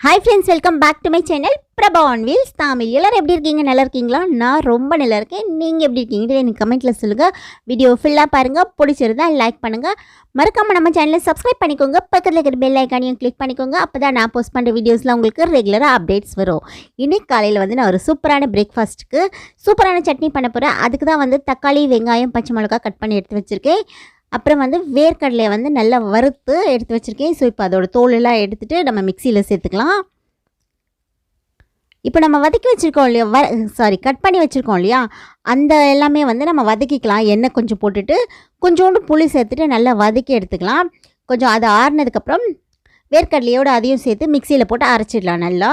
Hi friends, welcome back to my channel prabhaonwheels Tamil. எல்லாரும் எப்படி இருக்கீங்க? நல்லா இருக்கீங்களா? நான் ரொம்ப நல்லா இருக்கேன். நீங்க எப்படி இருக்கீங்க? எனக்கு கமெண்ட்ல சொல்லுங்க. வீடியோ ஃபுல்லா பாருங்க. பிடிச்சிருந்தா லைக் பண்ணுங்க. மறக்காம நம்ம சேனலை சப்ஸ்கிரைப் பண்ணிக்கோங்க. பக்கத்துல இருக்கிற பெல் ஐகானையும் கிளிக் பண்ணிக்கோங்க. அப்பதான் நான் போஸ்ட் பண்ற வீடியோஸ்ல உங்களுக்கு ரெகுலரா அப்டேட்ஸ் வரும். இன்னைக்கு காலையில நான் ஒரு சூப்பரான பிரேக்ஃபாஸ்ட்க்கு சூப்பரான சட்னி பண்ண போறேன். அதுக்கு தான் தக்காளி, வெங்காயம், பச்சை மிளகாய் கட் பண்ணி எடுத்து வச்சிருக்கேன். அப்புறம் வேர்க்கடலையை நல்லா வறுத்து எடுத்து வச்சுருக்கேன். ஸோ இப்போ அதோட தோலெல்லாம் எடுத்துகிட்டு நம்ம மிக்சியில் சேர்த்துக்கலாம். இப்போ நம்ம வதக்கி வச்சுருக்கோம் இல்லையா, கட் பண்ணி வச்சுருக்கோம் இல்லையா, அந்த எல்லாமே நம்ம வதக்கிக்கலாம். எண்ணெய் கொஞ்சம் போட்டுட்டு கொஞ்சோண்டு புளி சேர்த்துட்டு நல்லா வதக்கி எடுத்துக்கலாம். கொஞ்சம் அது ஆறுனதுக்கப்புறம் வேர்க்கடலையோடு அதையும் சேர்த்து மிக்சியில் போட்டு அரைச்சிடலாம் நல்லா.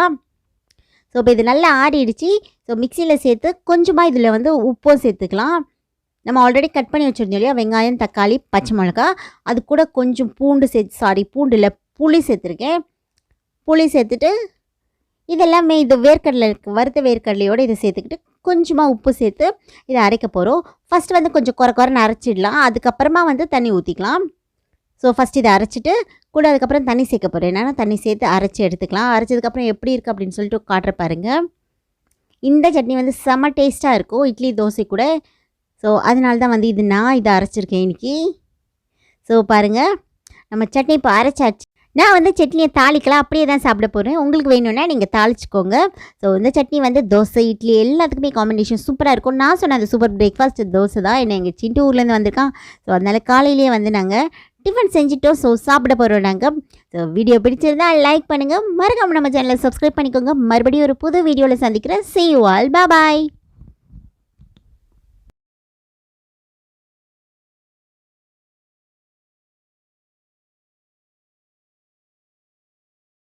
ஸோ இப்போ இது நல்லா ஆறிடுச்சு. ஸோ மிக்சியில் சேர்த்து கொஞ்சமாக இதில் உப்பும் சேர்த்துக்கலாம். நம்ம ஆல்ரெடி கட் பண்ணி வச்சுருந்தோம் இல்லையா, வெங்காயம், தக்காளி, பச்சை மிளகா, அது கூட கொஞ்சம் பூண்டு பூண்டு இல்லை புளி சேர்த்துருக்கேன். புளி சேர்த்துட்டு இதெல்லாமே இது வேர்க்கடலை வறுத்த வேர்க்கடலையோடு இதை சேர்த்துக்கிட்டு கொஞ்சமாக உப்பு சேர்த்து இதை அரைக்க போகிறோம். ஃபஸ்ட்டு கொஞ்சம் குறைன்னு அரைச்சிடலாம். அதுக்கப்புறமா தண்ணி ஊற்றிக்கலாம். ஸோ ஃபஸ்ட் இதை அரைச்சிட்டு கூட அதுக்கப்புறம் தண்ணி சேர்க்க போகிறேன். என்னென்னா தண்ணி சேர்த்து அரைச்சி எடுத்துக்கலாம். அரைச்சதுக்கப்புறம் எப்படி இருக்குது அப்படின்னு சொல்லிட்டு காட்டுற பாருங்கள். இந்த சட்னி செம்ம டேஸ்ட்டாக இருக்கும் இட்லி, தோசை கூட. ஸோ அதனால தான் நான் இதை அரைச்சிருக்கேன் இன்றைக்கி. ஸோ பாருங்கள், நம்ம சட்னி இப்போ அரைச்சாச்சு. நான் சட்னியை தாளிக்கலாம், அப்படியே தான் சாப்பிட போகிறேன். உங்களுக்கு வேணும்னா நீங்கள் தாளிச்சிக்கோங்க. ஸோ இந்த சட்னி தோசை, இட்லி எல்லாத்துக்குமே காம்பினேஷன் சூப்பராக இருக்கும். நான் சொன்ன அந்த சூப்பர் பிரேக்ஃபாஸ்ட் தோசை தான். என்ன எங்கள் சிண்டு ஊர்லேருந்து வந்திருக்கான். ஸோ அதனால் காலையிலேயே நாங்கள் டிஃபன் செஞ்சுட்டோம். ஸோ சாப்பிட போகிறோம் நாங்கள். ஸோ வீடியோ பிடிச்சிருந்தா லைக் பண்ணுங்கள். மறக்காம நம்ம சேனலை சப்ஸ்கிரைப் பண்ணிக்கோங்க. மறுபடியும் ஒரு புது வீடியோவில் சந்திக்கிறேன். See you all. Bye bye.